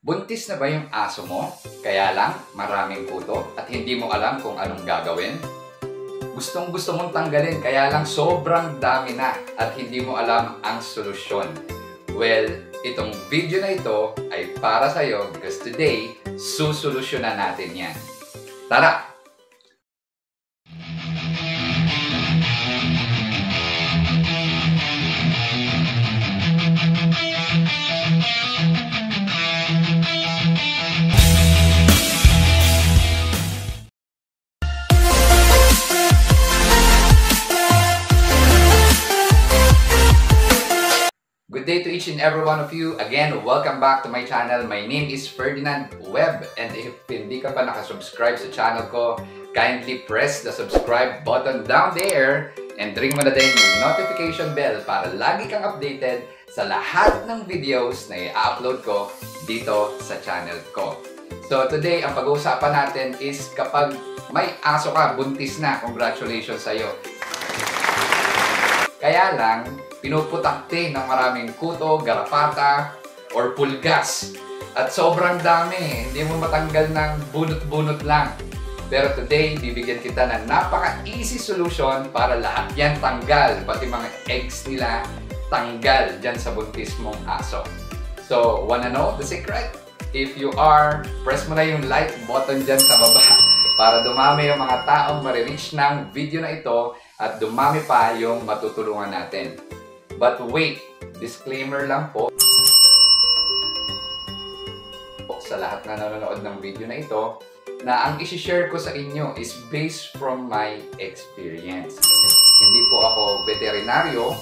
Buntis na ba yung aso mo? Kaya lang, maraming kuto at hindi mo alam kung anong gagawin? Gustong-gusto mong tanggalin kaya lang sobrang dami na at hindi mo alam ang solusyon. Well, itong video na ito ay para sa'yo because today, susolusyonan natin yan. Tara! Good day to each and every one of you. Again, welcome back to my channel. My name is Ferdinand Webb, and if hindi ka pa nakasubscribe sa channel ko, kindly press the subscribe button down there and ring mo na din yung notification bell para lagi kang updated sa lahat ng videos na i-upload ko dito sa channel ko. So today, ang pag-uusapan natin is kapag may aso ka, buntis na, congratulations sa'yo. Kaya lang, pinuputakte ng maraming kuto, garapata, or pulgas. At sobrang dami, hindi mo matanggal ng bunot-bunot lang. Pero today, bibigyan kita ng napaka-easy solution para lahat yan tanggal. Pati mga eggs nila tanggal dyan sa buntis mong aso. So, wanna know the secret? If you are, press mo na yung like button dyan sa baba para dumami yung mga taong marireach ng video na ito at dumami pa yung matutulungan natin. But wait, disclaimer lang po sa lahat na nanonood ng video na ito na ang isi-share ko sa inyo is based from my experience. Hindi po ako veterinaryo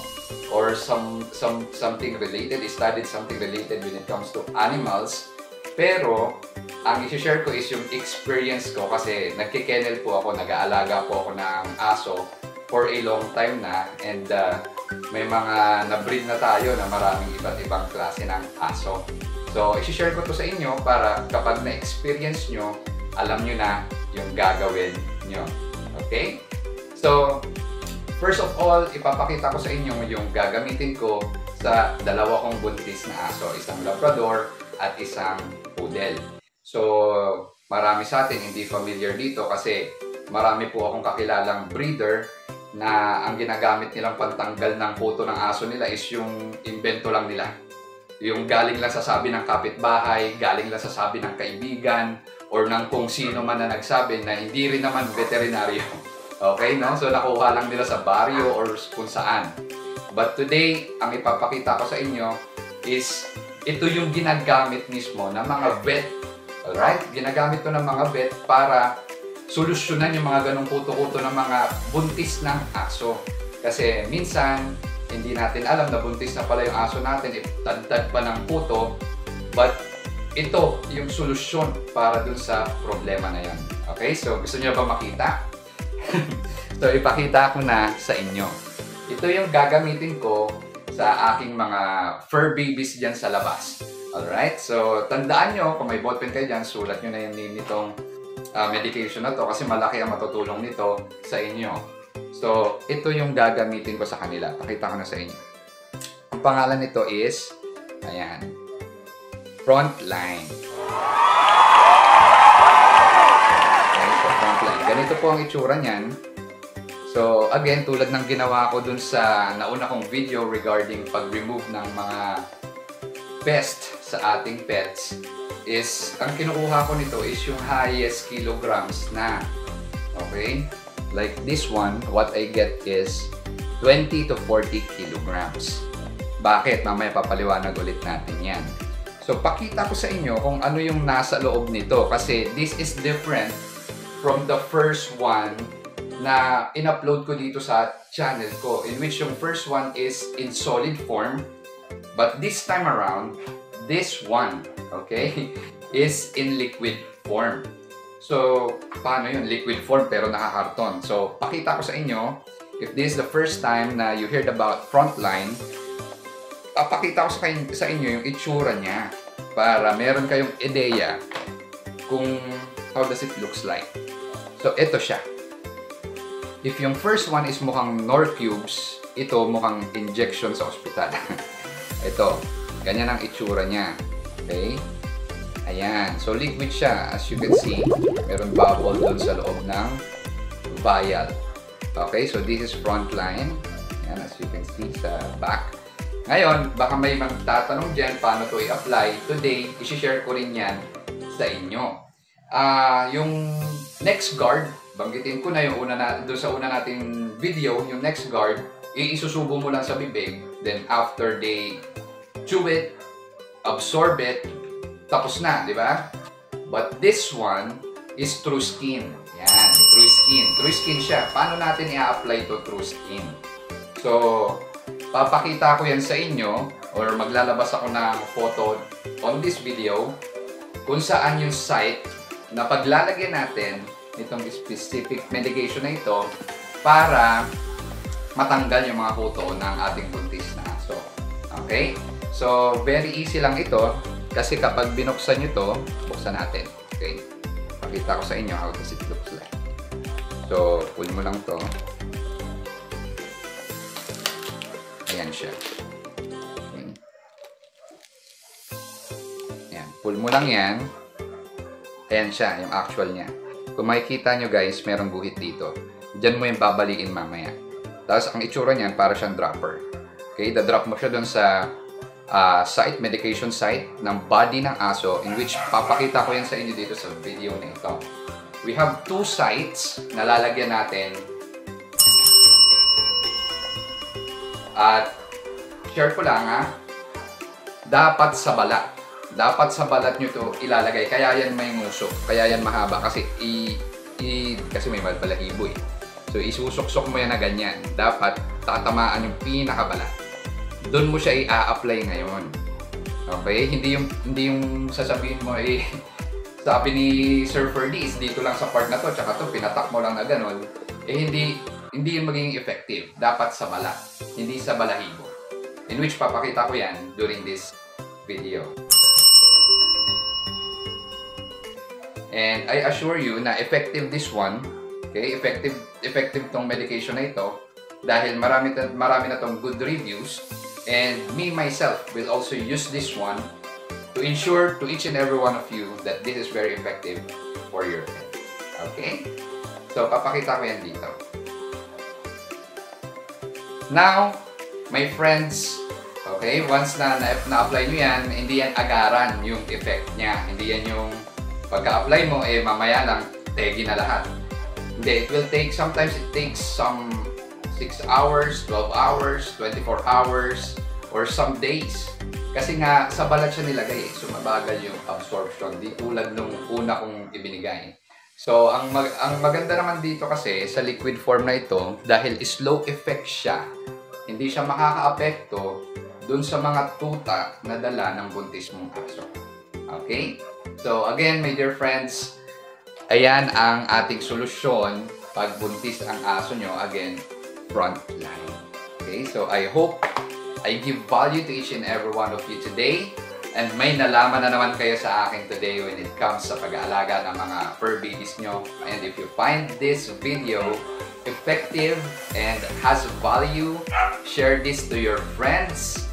or something related, studied something related when it comes to animals. Pero ang isi-share ko is yung experience ko kasi nagkikennel po ako, nag-aalaga po ako ng aso for a long time na, and may mga na-breed na tayo na maraming iba't ibang klase ng aso. So, isi-share ko to sa inyo para kapag na-experience nyo, alam nyo na yung gagawin nyo. Okay? So, first of all, ipapakita ko sa inyo yung gagamitin ko sa dalawa kong buntis na aso. Isang Labrador at isang Poodle. So, marami sa atin hindi familiar dito kasi marami po akong kakilalang breeder na ang ginagamit nilang pantanggal ng kuto ng aso nila is yung invento lang nila. Yung galing lang sa sabi ng kapitbahay, galing lang sa sabi ng kaibigan, or ng kung sino man na nagsabi na hindi rin naman veterinaryo. Okay, no? So, nakuha lang nila sa baryo or kung saan. But today, ang ipapakita ko sa inyo is ito yung ginagamit mismo ng mga vet. Alright? Ginagamit to ng mga vet para solusyonan yung mga ganong kuto-kuto ng mga buntis ng aso. Kasi minsan, hindi natin alam na buntis na pala yung aso natin, tad-tad pa ng kuto. But ito yung solusyon para dun sa problema na yun. Okay? So, gusto niyo ba makita? So, ipakita ko na sa inyo. Ito yung gagamitin ko sa aking mga fur babies dyan sa labas. Alright? So, tandaan nyo, kung may ballpen kayo dyan, sulat nyo na yung name nitong medication na to kasi malaki ang matutulong nito sa inyo. So, ito yung gagamitin ko sa kanila. Pakita ko na sa inyo. Ang pangalan nito is, ayan, Frontline. Okay, so Frontline. Ganito po ang itsura niyan. So, again, tulad ng ginawa ko dun sa nauna kong video regarding pag-remove ng mga pest sa ating pets, is ang kinukuha ko nito is yung highest kilograms na. Okay? Like this one, what I get is 20 to 40 kilograms. Bakit? Mamaya papaliwanag ulit natin yan. So, pakita ko sa inyo kung ano yung nasa loob nito kasi this is different from the first one na in-upload ko dito sa channel ko, in which yung first one is in solid form, but this time around, this one, okay, is in liquid form. So, paano yun? Liquid form pero nakakarton. So, pakita ko sa inyo, if this is the first time na you heard about Frontline, pakita ko sa inyo yung itsura niya para meron kayong ideya kung how does it looks like. So, ito siya. If yung first one is mukhang Norcubes, ito mukhang injection sa ospital. Ito, ganyan ang itsura niya. Okay? Ayan. So, liquid siya. As you can see, meron bubble doon sa loob ng vial. Okay, so this is front line. Ayan, as you can see sa back. Ngayon, baka may magtatanong dyan paano to i-apply. Today, isi-share ko rin yan sa inyo. Yung next guard, banggitin ko na yung doon sa una nating video, yung next guard, isusubo mo lang sa bibig. Then, after they chew it, absorb it, tapos na, di ba? But this one is through skin. Yan, through skin. Through skin siya. Paano natin i-apply to through skin? So, papakita ko yan sa inyo or maglalabas ako ng photo on this video kung saan yung site na paglalagyan natin nitong specific medication na ito para matanggal yung mga kuto ng ating buntis na aso. Okay? So, very easy lang ito. Kasi kapag binuksan nyo to, buksan natin. Okay? Pakita ko sa inyo how does it looks like. So, pull mo lang to. Ayan siya. Okay. Ayan. Pull mo lang yan. Ayan siya, yung actual niya. Kung makikita nyo guys, merong guhit dito. Diyan mo yung babaliin mamaya. Tapos, ang itsura niyan, para siyang dropper. Okay? Da-drop mo siya dun sa site, medication site ng body ng aso in which papakita ko yan sa inyo dito sa video na ito. We have 2 sites na lalagyan natin at share ko lang dapat sa balat. Dapat sa balat nyo to ilalagay. Kaya yan may nguso. Kaya yan mahaba kasi kasi may balahibo eh. So isusok-sok mo yan na ganyan. Dapat tatamaan yung pinakabalat. Doon mo siya i-apply ngayon. Okay? Hindi yung sasabihin mo sabi ni Sir Ferdies, dito lang sa part na to, tsaka to, pinatak mo lang na ganun. Hindi yung magiging effective. Dapat sa balat, hindi sa balahibo. In which papakita ko yan during this video. And I assure you na effective this one. Okay? Effective tong medication na ito dahil marami na tong good reviews. And me, myself, will also use this one to ensure to each and every one of you that this is very effective for your pet. Okay? So, papakita ko yan dito. Now, my friends, okay, once na-apply nyo yan, hindi yan agaran yung effect niya. Hindi yan yung pagka-apply mo, mamaya lang, tegi na lahat. Hindi, it will take, sometimes it takes some 6 hours, 12 hours, 24 hours, or some days. Kasi nga, sa balat siya nilagay so mabagal yung absorption. Di tulad nung una kong ibinigay. So, ang maganda naman dito kasi sa liquid form na ito, dahil slow effect siya, hindi siya makaka-apekto dun sa mga tuta na dala ng buntis mong aso. Okay? So, again, my dear friends, ayan ang ating solusyon pag buntis ang aso nyo. Again, front line. Okay, so I hope I give value to each and every one of you today and may nalaman na naman kayo sa akin today when it comes sa pag-aalaga ng mga fur babies nyo. And if you find this video effective and has value, share this to your friends,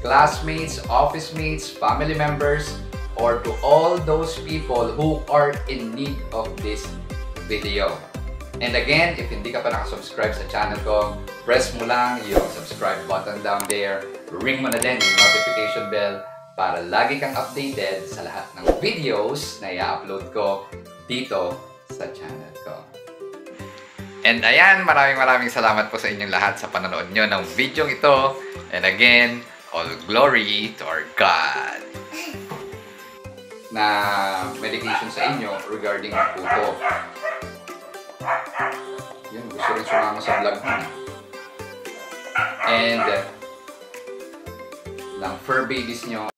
classmates, office mates, family members, or to all those people who are in need of this video. And again, if hindi ka pa nakasubscribe sa channel ko, press mo lang yung subscribe button down there. Ring mo na din yung notification bell para lagi kang updated sa lahat ng videos na i-upload ko dito sa channel ko. And ayan, maraming salamat po sa inyong lahat sa panonood nyo ng video ito. And again, all glory to our God. Na medication sa inyo regarding puto. Yun, gusto rin sumama sa vlog mo. And ng fur babies nyo.